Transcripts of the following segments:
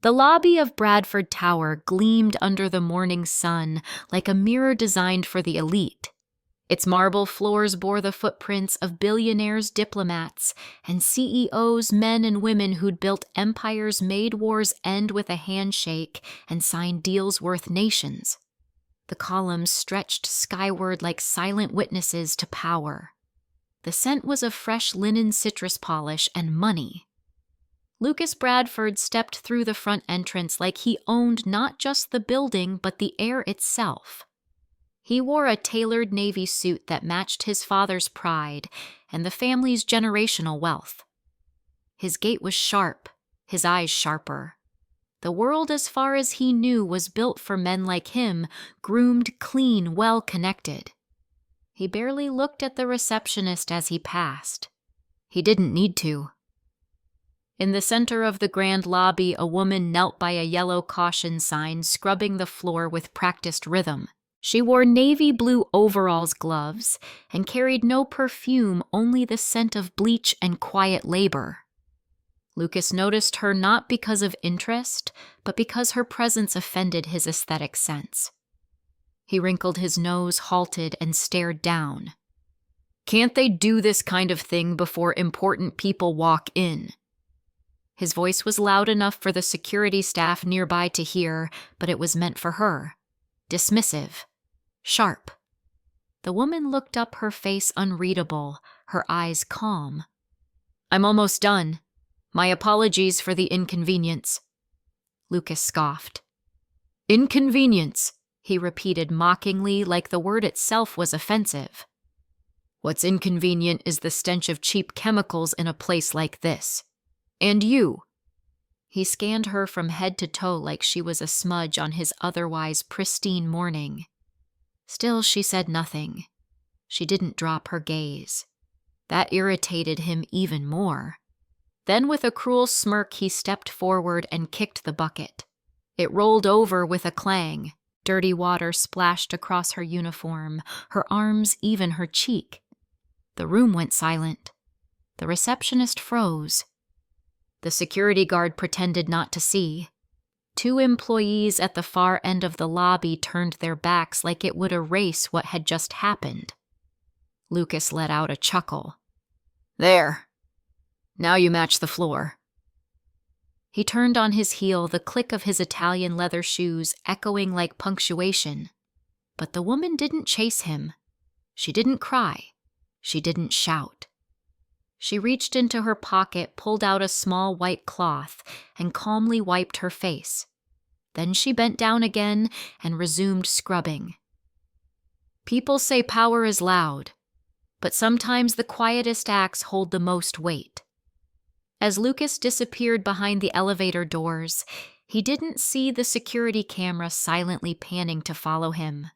The lobby of Bradford Tower gleamed under the morning sun like a mirror designed for the elite. Its marble floors bore the footprints of billionaires, diplomats, and CEOs, men and women who'd built empires, made wars end with a handshake, and signed deals worth nations. The columns stretched skyward like silent witnesses to power. The scent was of fresh linen, citrus polish, and money. Lucas Bradford stepped through the front entrance like he owned not just the building but the air itself. He wore a tailored navy suit that matched his father's pride and the family's generational wealth. His gait was sharp, his eyes sharper. The world, as far as he knew, was built for men like him, groomed, clean, well-connected. He barely looked at the receptionist as he passed. He didn't need to. In the center of the grand lobby, a woman knelt by a yellow caution sign, scrubbing the floor with practiced rhythm. She wore navy blue overalls, gloves, and carried no perfume, only the scent of bleach and quiet labor. Lucas noticed her not because of interest, but because her presence offended his aesthetic sense. He wrinkled his nose, halted, and stared down. "Can't they do this kind of thing before important people walk in?" His voice was loud enough for the security staff nearby to hear, but it was meant for her. Dismissive. Sharp. The woman looked up, her face unreadable, her eyes calm. "I'm almost done. My apologies for the inconvenience." Lucas scoffed. "Inconvenience," he repeated mockingly, like the word itself was offensive. "What's inconvenient is the stench of cheap chemicals in a place like this. And you." He scanned her from head to toe like she was a smudge on his otherwise pristine morning. Still, she said nothing. She didn't drop her gaze. That irritated him even more. Then, with a cruel smirk, he stepped forward and kicked the bucket. It rolled over with a clang. Dirty water splashed across her uniform, her arms, even her cheek. The room went silent. The receptionist froze. The security guard pretended not to see. 2 employees at the far end of the lobby turned their backs like it would erase what had just happened. Lucas let out a chuckle. "There. Now you match the floor." He turned on his heel, the click of his Italian leather shoes echoing like punctuation. But the woman didn't chase him. She didn't cry. She didn't shout. She reached into her pocket, pulled out a small white cloth, and calmly wiped her face. Then she bent down again and resumed scrubbing. "People say power is loud, but sometimes the quietest acts hold the most weight." As Lucas disappeared behind the elevator doors, he didn't see the security camera silently panning to follow him.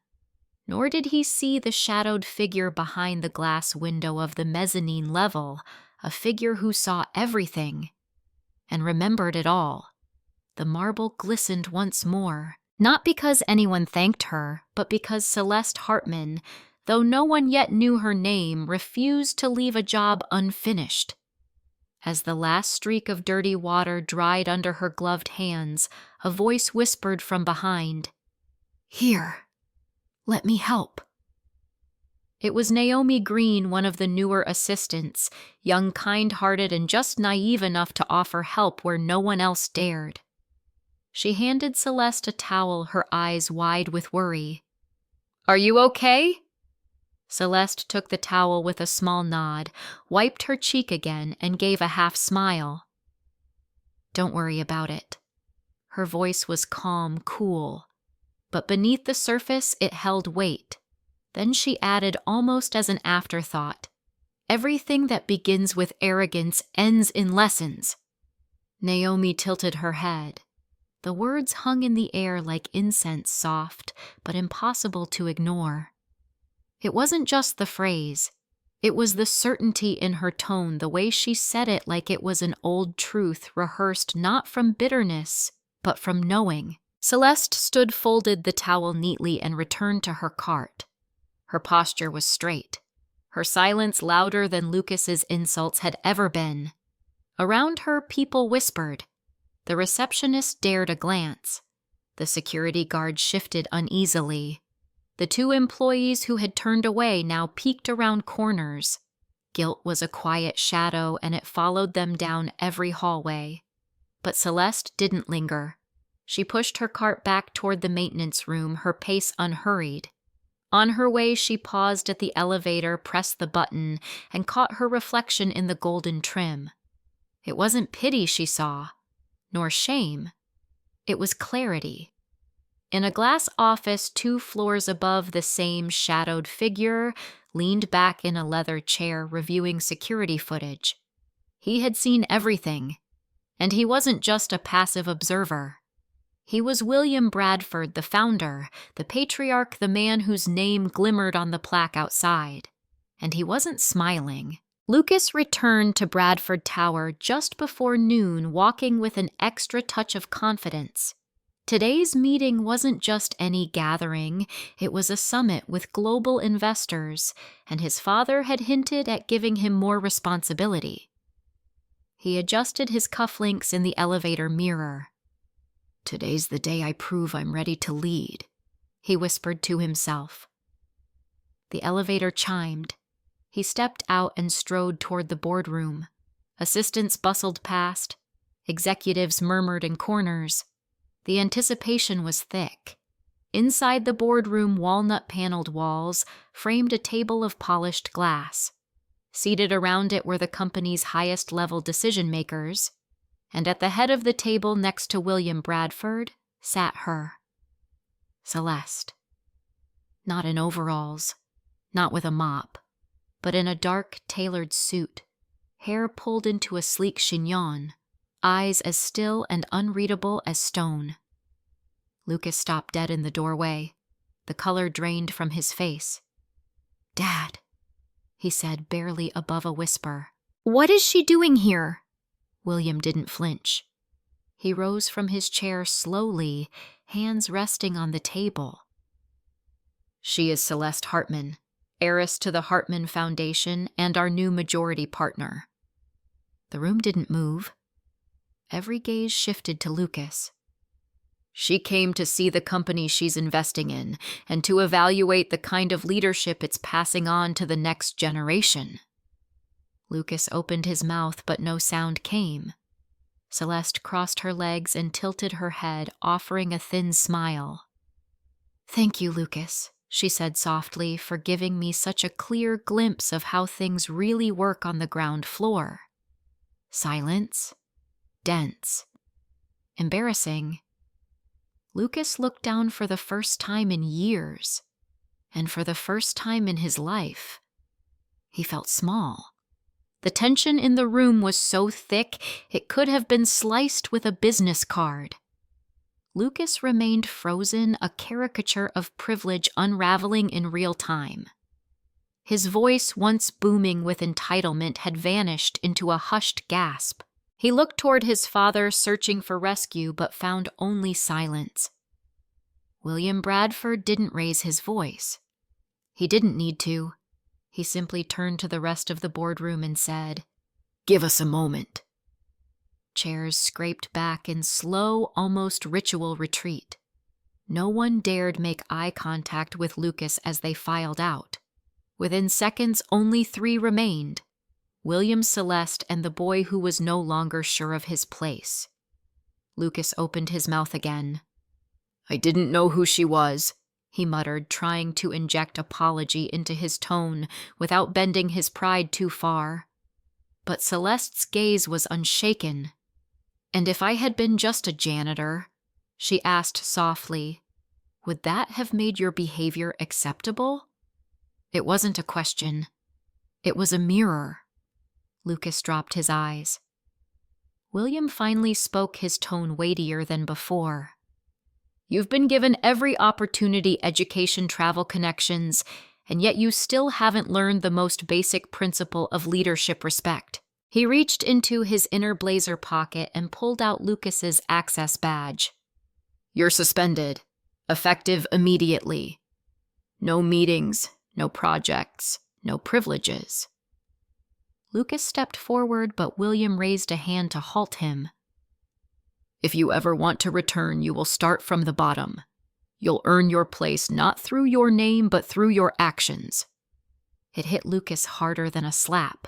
Nor did he see the shadowed figure behind the glass window of the mezzanine level, a figure who saw everything and remembered it all. The marble glistened once more, not because anyone thanked her, but because Celeste Hartman, though no one yet knew her name, refused to leave a job unfinished. As the last streak of dirty water dried under her gloved hands, a voice whispered from behind, "Here. Let me help." It was Naomi Green, one of the newer assistants, young, kind-hearted, and just naive enough to offer help where no one else dared. She handed Celeste a towel, her eyes wide with worry. "Are you okay?" Celeste took the towel with a small nod, wiped her cheek again, and gave a half smile. "Don't worry about it." Her voice was calm, cool. But beneath the surface, it held weight. Then she added, almost as an afterthought, "Everything that begins with arrogance ends in lessons." Naomi tilted her head. The words hung in the air like incense, soft, but impossible to ignore. It wasn't just the phrase. It was the certainty in her tone, the way she said it like it was an old truth rehearsed not from bitterness, but from knowing. Celeste stood, folded the towel neatly, and returned to her cart. Her posture was straight. Her silence louder than Lucas's insults had ever been. Around her, people whispered. The receptionist dared a glance. The security guard shifted uneasily. The two employees who had turned away now peeked around corners. Guilt was a quiet shadow, and it followed them down every hallway. But Celeste didn't linger. She pushed her cart back toward the maintenance room, her pace unhurried. On her way, she paused at the elevator, pressed the button, and caught her reflection in the golden trim. It wasn't pity she saw, nor shame. It was clarity. In a glass office 2 floors above, the same shadowed figure leaned back in a leather chair reviewing security footage. He had seen everything, and he wasn't just a passive observer. He was William Bradford, the founder, the patriarch, the man whose name glimmered on the plaque outside. And he wasn't smiling. Lucas returned to Bradford Tower just before noon, walking with an extra touch of confidence. Today's meeting wasn't just any gathering, it was a summit with global investors, and his father had hinted at giving him more responsibility. He adjusted his cufflinks in the elevator mirror. "Today's the day I prove I'm ready to lead," he whispered to himself. The elevator chimed. He stepped out and strode toward the boardroom. Assistants bustled past. Executives murmured in corners. The anticipation was thick. Inside the boardroom, walnut-paneled walls framed a table of polished glass. Seated around it were the company's highest-level decision-makers, and at the head of the table next to William Bradford sat her, Celeste. Not in overalls, not with a mop, but in a dark, tailored suit, hair pulled into a sleek chignon, eyes as still and unreadable as stone. Lucas stopped dead in the doorway. The color drained from his face. "Dad," he said, barely above a whisper. "What is she doing here?" William didn't flinch. He rose from his chair slowly, hands resting on the table. "She is Celeste Hartman, heiress to the Hartman Foundation and our new majority partner." The room didn't move. Every gaze shifted to Lucas. "She came to see the company she's investing in and to evaluate the kind of leadership it's passing on to the next generation." Lucas opened his mouth, but no sound came. Celeste crossed her legs and tilted her head, offering a thin smile. "Thank you, Lucas," she said softly, "for giving me such a clear glimpse of how things really work on the ground floor." Silence. Dense. Embarrassing. Lucas looked down for the first time in years, and for the first time in his life. He felt small. The tension in the room was so thick it could have been sliced with a business card. Lucas remained frozen, a caricature of privilege unraveling in real time. His voice, once booming with entitlement, had vanished into a hushed gasp. He looked toward his father, searching for rescue, but found only silence. William Bradford didn't raise his voice. He didn't need to. He simply turned to the rest of the boardroom and said, "Give us a moment." Chairs scraped back in slow, almost ritual retreat. No one dared make eye contact with Lucas as they filed out. Within seconds, only 3 remained: William, Celeste, and the boy who was no longer sure of his place. Lucas opened his mouth again. "I didn't know who she was," he muttered, trying to inject apology into his tone without bending his pride too far. But Celeste's gaze was unshaken. "And if I had been just a janitor," she asked softly, "would that have made your behavior acceptable?" It wasn't a question. It was a mirror. Lucas dropped his eyes. William finally spoke, his tone weightier than before. "You've been given every opportunity, education, travel, connections, and yet you still haven't learned the most basic principle of leadership: respect." He reached into his inner blazer pocket and pulled out Lucas's access badge. "You're suspended, effective immediately. No meetings, no projects, no privileges." Lucas stepped forward, but William raised a hand to halt him. If you ever want to return, you will start from the bottom. You'll earn your place not through your name, but through your actions." It hit Lucas harder than a slap.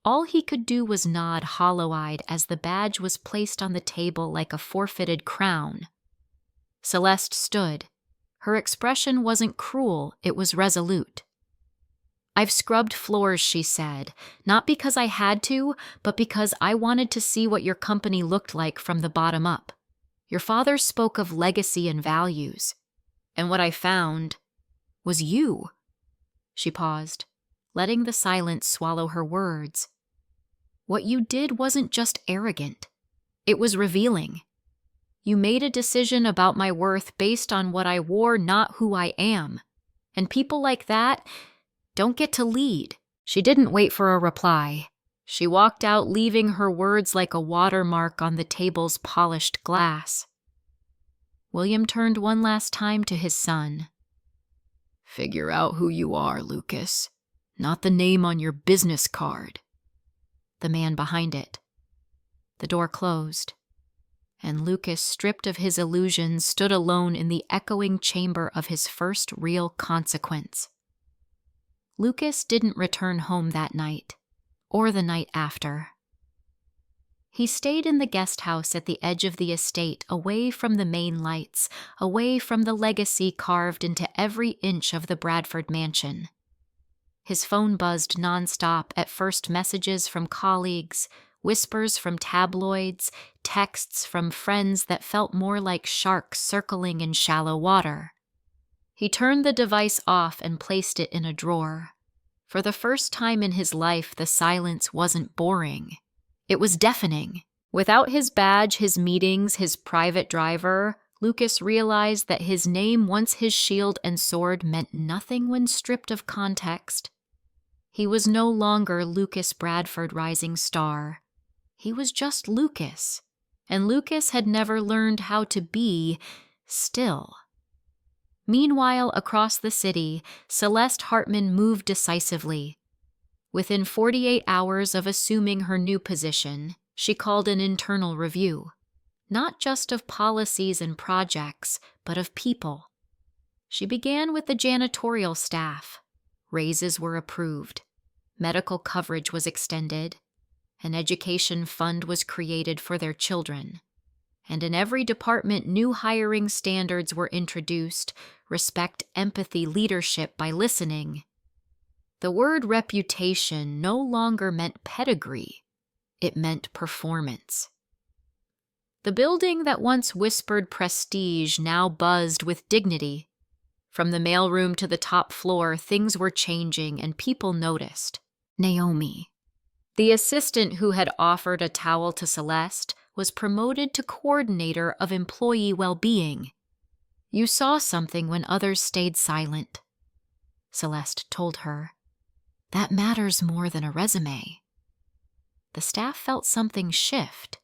All he could do was nod hollow-eyed as the badge was placed on the table like a forfeited crown. Celeste stood. Her expression wasn't cruel, it was resolute. "I've scrubbed floors," she said, "not because I had to, but because I wanted to see what your company looked like from the bottom up. Your father spoke of legacy and values, and what I found was you." She paused, letting the silence swallow her words. "What you did wasn't just arrogant. It was revealing. You made a decision about my worth based on what I wore, not who I am. And people like that don't get to lead." She didn't wait for a reply. She walked out, leaving her words like a watermark on the table's polished glass. William turned one last time to his son. "Figure out who you are, Lucas, not the name on your business card." The man behind it. The door closed, and Lucas, stripped of his illusions, stood alone in the echoing chamber of his first real consequence. Lucas didn't return home that night, or the night after. He stayed in the guest house at the edge of the estate, away from the main lights, away from the legacy carved into every inch of the Bradford mansion. His phone buzzed nonstop, at first messages from colleagues, whispers from tabloids, texts from friends that felt more like sharks circling in shallow water. He turned the device off and placed it in a drawer. For the first time in his life, the silence wasn't boring. It was deafening. Without his badge, his meetings, his private driver, Lucas realized that his name, once his shield and sword, meant nothing when stripped of context. He was no longer Lucas Bradford, rising star. He was just Lucas, and Lucas had never learned how to be still. Meanwhile, across the city, Celeste Hartman moved decisively. Within 48 hours of assuming her new position, she called an internal review, not just of policies and projects, but of people. She began with the janitorial staff. Raises were approved. Medical coverage was extended. An education fund was created for their children. And in every department, new hiring standards were introduced: respect, empathy, leadership by listening. The word reputation no longer meant pedigree. It meant performance. The building that once whispered prestige now buzzed with dignity. From the mailroom to the top floor, things were changing, and people noticed. Naomi, the assistant who had offered a towel to Celeste, was promoted to coordinator of employee well-being. "You saw something when others stayed silent," Celeste told her. "That matters more than a resume." The staff felt something shift.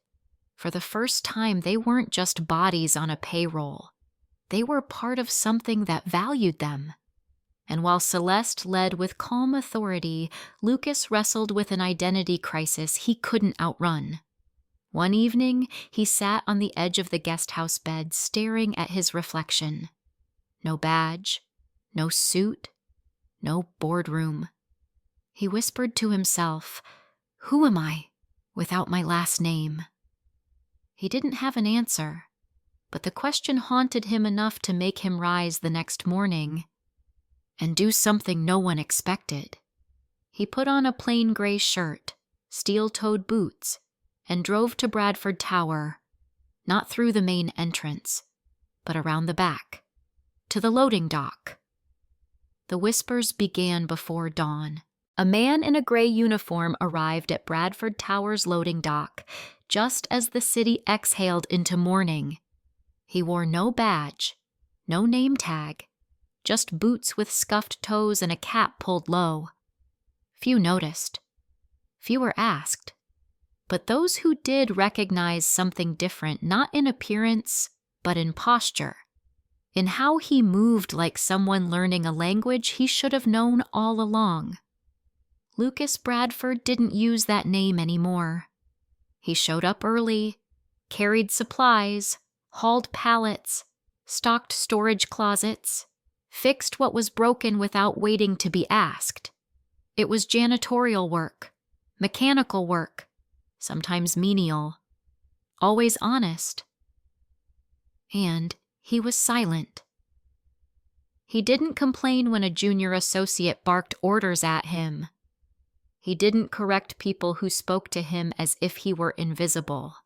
For the first time, they weren't just bodies on a payroll. They were part of something that valued them. And while Celeste led with calm authority, Lucas wrestled with an identity crisis he couldn't outrun. One evening, he sat on the edge of the guest house bed, staring at his reflection. No badge, no suit, no boardroom. He whispered to himself, "Who am I without my last name?" He didn't have an answer, but the question haunted him enough to make him rise the next morning and do something no one expected. He put on a plain gray shirt, steel-toed boots, and drove to Bradford Tower, not through the main entrance, but around the back, to the loading dock. The whispers began before dawn. A man in a gray uniform arrived at Bradford Tower's loading dock, just as the city exhaled into morning. He wore no badge, no name tag, just boots with scuffed toes and a cap pulled low. Few noticed. Fewer asked. But those who did recognized something different, not in appearance, but in posture. In how he moved, like someone learning a language he should have known all along. Lucas Bradford didn't use that name anymore. He showed up early, carried supplies, hauled pallets, stocked storage closets, fixed what was broken without waiting to be asked. It was janitorial work, mechanical work, sometimes menial, always honest. And he was silent. He didn't complain when a junior associate barked orders at him. He didn't correct people who spoke to him as if he were invisible.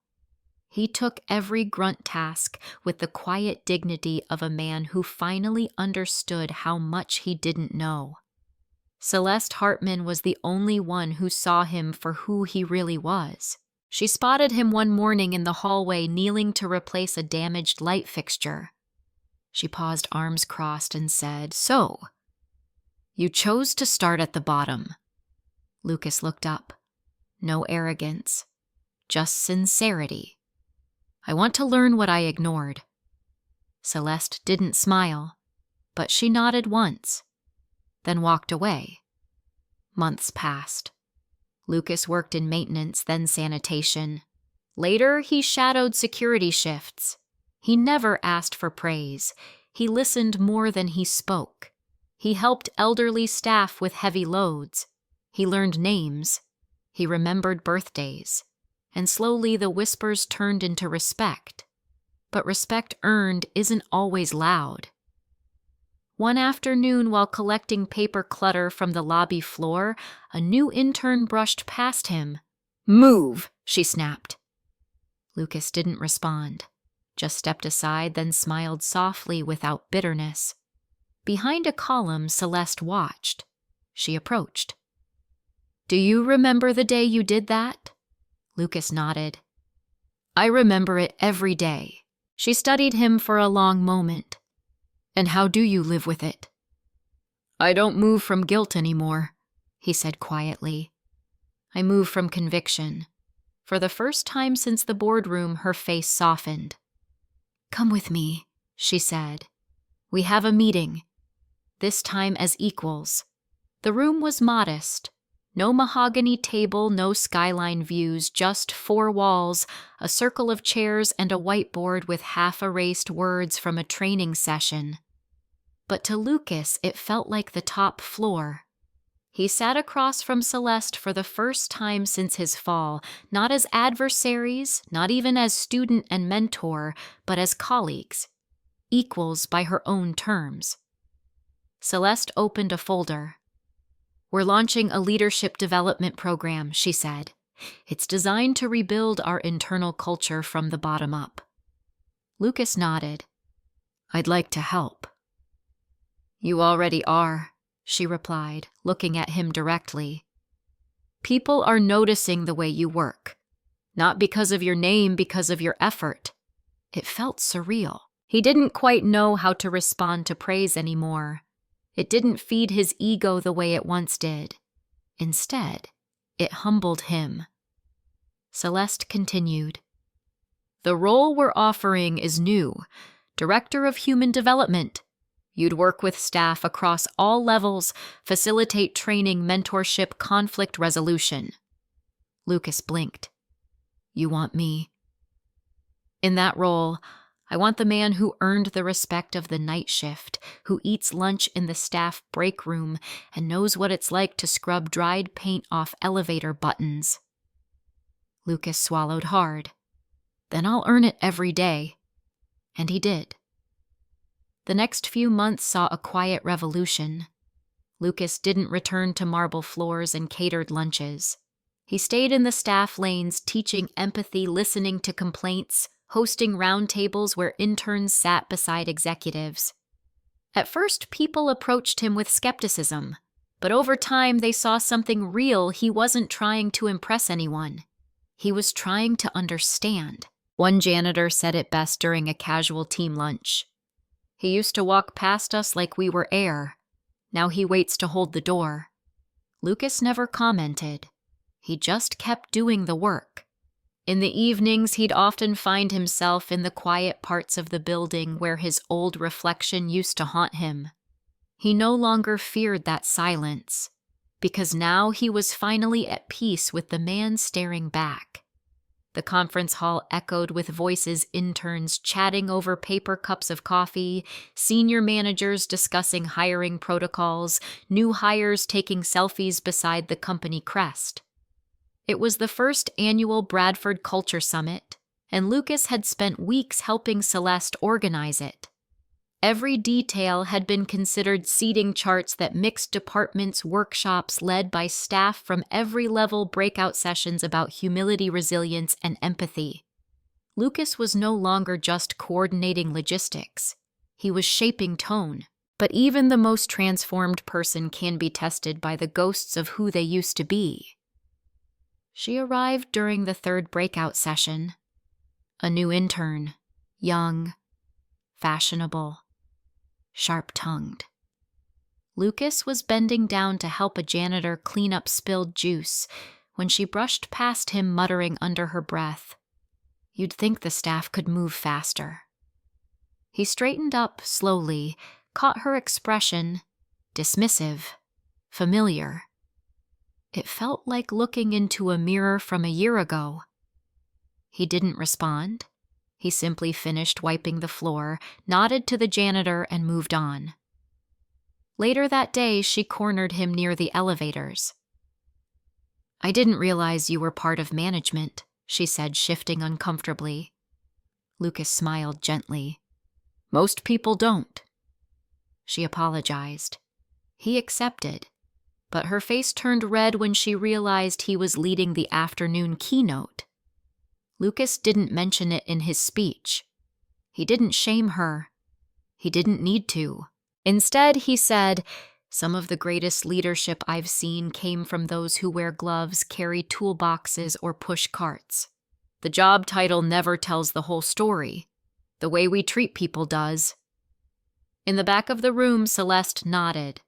He took every grunt task with the quiet dignity of a man who finally understood how much he didn't know. Celeste Hartman was the only one who saw him for who he really was. She spotted him one morning in the hallway kneeling to replace a damaged light fixture. She paused, arms crossed, and said, "So, you chose to start at the bottom." Lucas looked up. No arrogance, just sincerity. "I want to learn what I ignored." Celeste didn't smile, but she nodded once, then walked away. Months passed. Lucas worked in maintenance, then sanitation. Later, he shadowed security shifts. He never asked for praise. He listened more than he spoke. He helped elderly staff with heavy loads. He learned names. He remembered birthdays. And slowly the whispers turned into respect. But respect earned isn't always loud. One afternoon, while collecting paper clutter from the lobby floor, a new intern brushed past him. "Move!" she snapped. Lucas didn't respond, just stepped aside, then smiled softly without bitterness. Behind a column, Celeste watched. She approached. "Do you remember the day you did that?" Lucas nodded. "I remember it every day." She studied him for a long moment. "And how do you live with it?" "I don't move from guilt anymore," he said quietly. "I move from conviction." For the first time since the boardroom, her face softened. "Come with me," she said. "We have a meeting, this time as equals." The room was modest. No mahogany table, no skyline views, just 4 walls, a circle of chairs, and a whiteboard with half-erased words from a training session. But to Lucas, it felt like the top floor. He sat across from Celeste for the first time since his fall, not as adversaries, not even as student and mentor, but as colleagues, equals by her own terms. Celeste opened a folder. "We're launching a leadership development program," she said. "It's designed to rebuild our internal culture from the bottom up." Lucas nodded. "I'd like to help." "You already are," she replied, looking at him directly. "People are noticing the way you work. Not because of your name, because of your effort." It felt surreal. He didn't quite know how to respond to praise anymore. It didn't feed his ego the way it once did. Instead, it humbled him. Celeste continued. "The role we're offering is new, Director of Human Development. You'd work with staff across all levels, facilitate training, mentorship, conflict resolution." Lucas blinked. "You want me?" "In that role, I want the man who earned the respect of the night shift, who eats lunch in the staff break room and knows what it's like to scrub dried paint off elevator buttons." Lucas swallowed hard. "Then I'll earn it every day." And he did. The next few months saw a quiet revolution. Lucas didn't return to marble floors and catered lunches. He stayed in the staff lanes, teaching empathy, listening to complaints, hosting roundtables where interns sat beside executives. At first, people approached him with skepticism, but over time they saw something real. He wasn't trying to impress anyone. He was trying to understand. One janitor said it best during a casual team lunch. "He used to walk past us like we were air. Now he waits to hold the door." Lucas never commented. He just kept doing the work. In the evenings, he'd often find himself in the quiet parts of the building where his old reflection used to haunt him. He no longer feared that silence, because now he was finally at peace with the man staring back. The conference hall echoed with voices interns chatting over paper cups of coffee, senior managers discussing hiring protocols, new hires taking selfies beside the company crest. It was the first annual Bradford Culture Summit, and Lucas had spent weeks helping Celeste organize it. Every detail had been considered seating charts that mixed departments, workshops led by staff from every level, breakout sessions about humility, resilience, and empathy. Lucas was no longer just coordinating logistics. He was shaping tone. But even the most transformed person can be tested by the ghosts of who they used to be. She arrived during the third breakout session. A new intern, young, fashionable, sharp-tongued. Lucas was bending down to help a janitor clean up spilled juice when she brushed past him, muttering under her breath, "You'd think the staff could move faster." He straightened up slowly, caught her expression, dismissive, familiar. It felt like looking into a mirror from a year ago. He didn't respond. He simply finished wiping the floor, nodded to the janitor, and moved on. Later that day, she cornered him near the elevators. "I didn't realize you were part of management," she said, shifting uncomfortably. Lucas smiled gently. "Most people don't." She apologized. He accepted, but her face turned red when she realized he was leading the afternoon keynote. Lucas didn't mention it in his speech. He didn't shame her. He didn't need to. Instead, he said, "Some of the greatest leadership I've seen came from those who wear gloves, carry toolboxes, or push carts. The job title never tells the whole story. The way we treat people does." In the back of the room, Celeste nodded.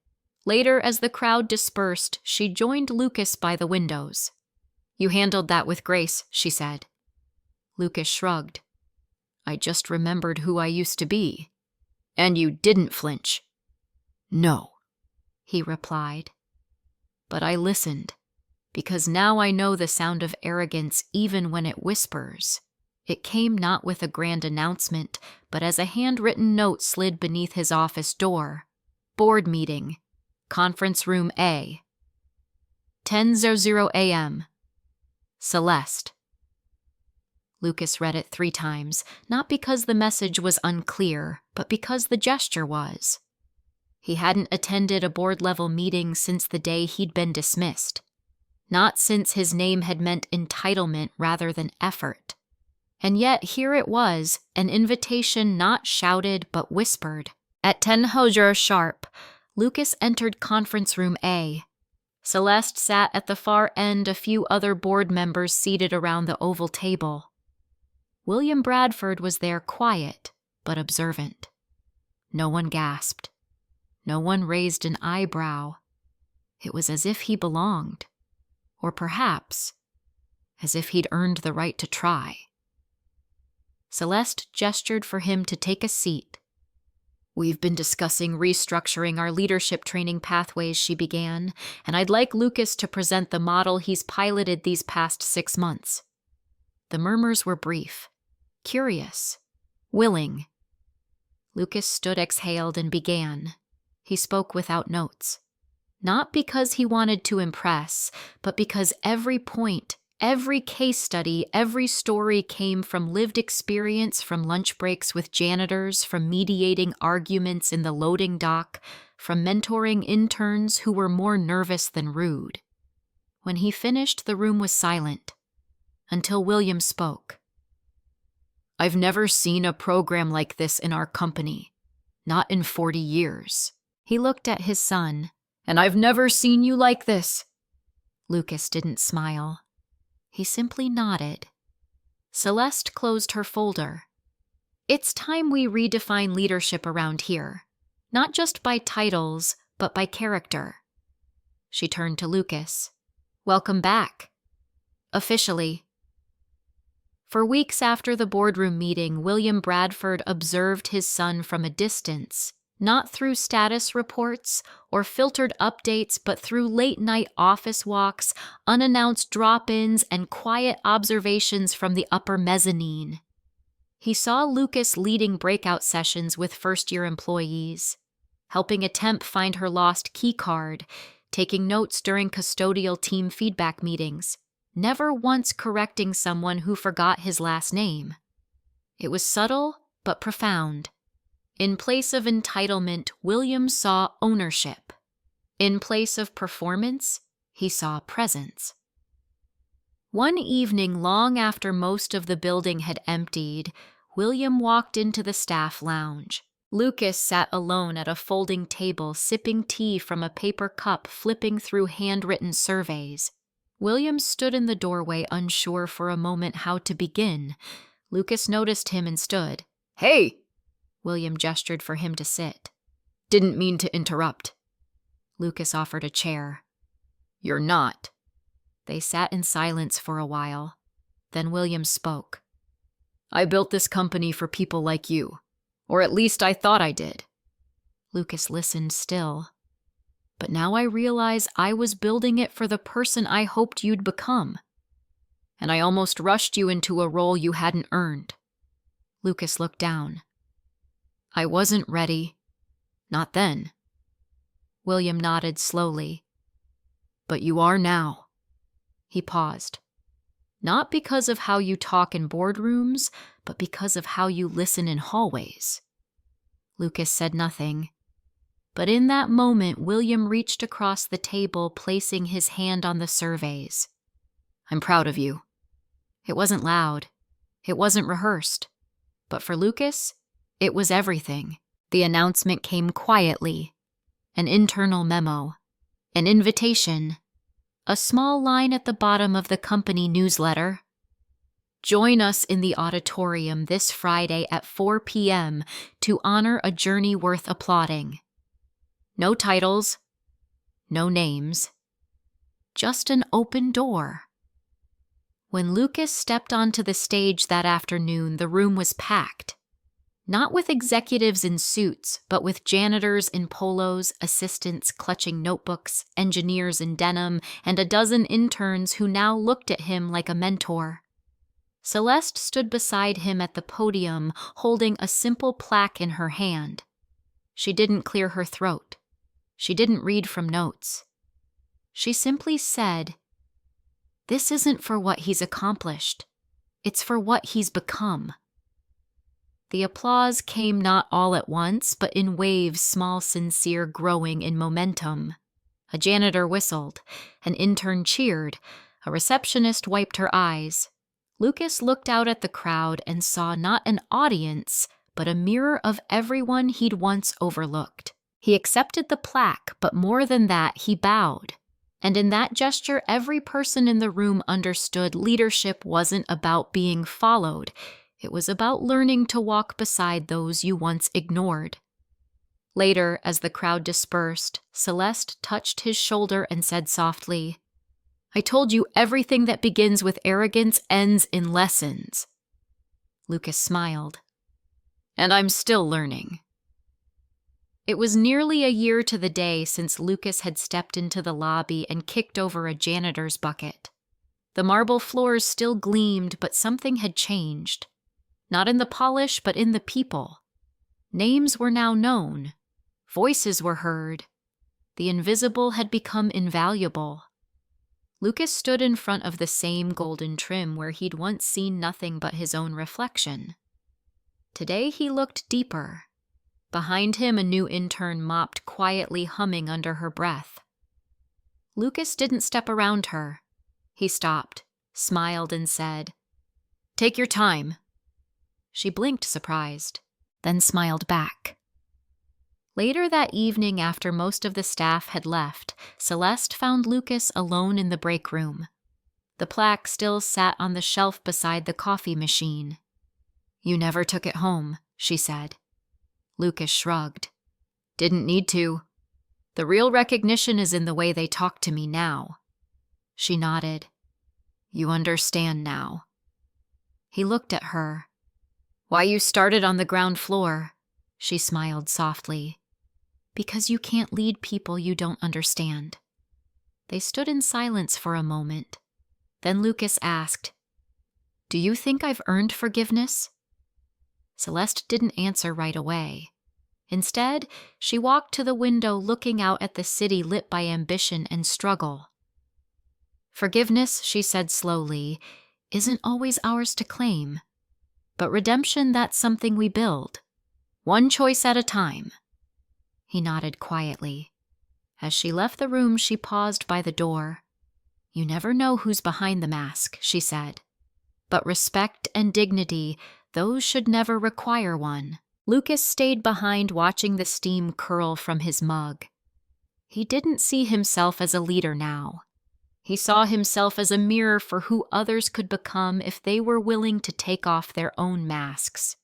Later, as the crowd dispersed, she joined Lucas by the windows. "You handled that with grace," she said. Lucas shrugged. "I just remembered who I used to be." "And you didn't flinch." "No," he replied. "But I listened, because now I know the sound of arrogance even when it whispers." It came not with a grand announcement, but as a handwritten note slid beneath his office door. "Board meeting. Conference room A. 10:00 a.m. Celeste." Lucas read it 3 times, not because the message was unclear, but because the gesture was. He hadn't attended a board-level meeting since the day he'd been dismissed. Not since his name had meant entitlement rather than effort. And yet here it was, an invitation not shouted but whispered. At 10:00 sharp, Lucas entered conference room A. Celeste sat at the far end, a few other board members seated around the oval table. William Bradford was there, quiet but observant. No one gasped. No one raised an eyebrow. It was as if he belonged. Or perhaps, as if he'd earned the right to try. Celeste gestured for him to take a seat. "We've been discussing restructuring our leadership training pathways," she began, "and I'd like Lucas to present the model he's piloted these past 6 months." The murmurs were brief, curious, willing. Lucas stood, exhaled, and began. He spoke without notes. Not because he wanted to impress, but because every point, every case study, every story came from lived experience, from lunch breaks with janitors, from mediating arguments in the loading dock, from mentoring interns who were more nervous than rude. When he finished, the room was silent, until William spoke. "I've never seen a program like this in our company, not in 40 years. He looked at his son. "And I've never seen you like this." Lucas didn't smile. He simply nodded. Celeste closed her folder. "It's time we redefine leadership around here, not just by titles, but by character." She turned to Lucas. "Welcome back. Officially." For weeks after the boardroom meeting, William Bradford observed his son from a distance, Not through status reports or filtered updates, but through late-night office walks, unannounced drop-ins, and quiet observations from the upper mezzanine. He saw Lucas leading breakout sessions with first-year employees, helping a temp find her lost key card, taking notes during custodial team feedback meetings, never once correcting someone who forgot his last name. It was subtle but profound. In place of entitlement, William saw ownership. In place of performance, he saw presence. One evening, long after most of the building had emptied, William walked into the staff lounge. Lucas sat alone at a folding table, sipping tea from a paper cup, flipping through handwritten surveys. William stood in the doorway, unsure for a moment how to begin. Lucas noticed him and stood. "Hey!" William gestured for him to sit. "Didn't mean to interrupt." Lucas offered a chair. "You're not." They sat in silence for a while. Then William spoke. "I built this company for people like you. Or at least I thought I did." Lucas listened still. "But now I realize I was building it for the person I hoped you'd become. And I almost rushed you into a role you hadn't earned." Lucas looked down. "I wasn't ready. Not then." William nodded slowly. "But you are now." He paused. "Not because of how you talk in boardrooms, but because of how you listen in hallways." Lucas said nothing. But in that moment, William reached across the table, placing his hand on the surveys. "I'm proud of you." It wasn't loud. It wasn't rehearsed. But for Lucas, it was everything. The announcement came quietly. An internal memo. An invitation. A small line at the bottom of the company newsletter. Join us in the auditorium this Friday at 4 p.m. to honor a journey worth applauding. No titles. No names. Just an open door. When Lucas stepped onto the stage that afternoon, the room was packed. Not with executives in suits, but with janitors in polos, assistants clutching notebooks, engineers in denim, and a dozen interns who now looked at him like a mentor. Celeste stood beside him at the podium, holding a simple plaque in her hand. She didn't clear her throat. She didn't read from notes. She simply said, "This isn't for what he's accomplished. It's for what he's become." The applause came not all at once, but in waves, small, sincere, growing in momentum. A janitor whistled. An intern cheered. A receptionist wiped her eyes. Lucas looked out at the crowd and saw not an audience, but a mirror of everyone he'd once overlooked. He accepted the plaque, but more than that, he bowed. And in that gesture, every person in the room understood leadership wasn't about being followed. It was about learning to walk beside those you once ignored. Later, as the crowd dispersed, Celeste touched his shoulder and said softly, "I told you everything that begins with arrogance ends in lessons." Lucas smiled. "And I'm still learning." It was nearly a year to the day since Lucas had stepped into the lobby and kicked over a janitor's bucket. The marble floors still gleamed, but something had changed. Not in the polish, but in the people. Names were now known. Voices were heard. The invisible had become invaluable. Lucas stood in front of the same golden trim where he'd once seen nothing but his own reflection. Today he looked deeper. Behind him, a new intern mopped, quietly humming under her breath. Lucas didn't step around her. He stopped, smiled, and said, "Take your time." She blinked, surprised, then smiled back. Later that evening, after most of the staff had left, Celeste found Lucas alone in the break room. The plaque still sat on the shelf beside the coffee machine. "You never took it home," she said. Lucas shrugged. "Didn't need to. The real recognition is in the way they talk to me now." She nodded. "You understand now." He looked at her. "Why you started on the ground floor?" She smiled softly. Because you can't lead people you don't understand. They stood in silence for a moment. Then Lucas asked, "Do you think I've earned forgiveness?" Celeste didn't answer right away. Instead, she walked to the window looking out at the city lit by ambition and struggle. "Forgiveness," she said slowly, "isn't always ours to claim. But redemption, that's something we build. One choice at a time." He nodded quietly. As she left the room, she paused by the door. "You never know who's behind the mask," she said. "But respect and dignity, those should never require one." Lucas stayed behind watching the steam curl from his mug. He didn't see himself as a leader now. He saw himself as a mirror for who others could become if they were willing to take off their own masks.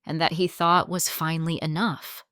And that he thought was finally enough.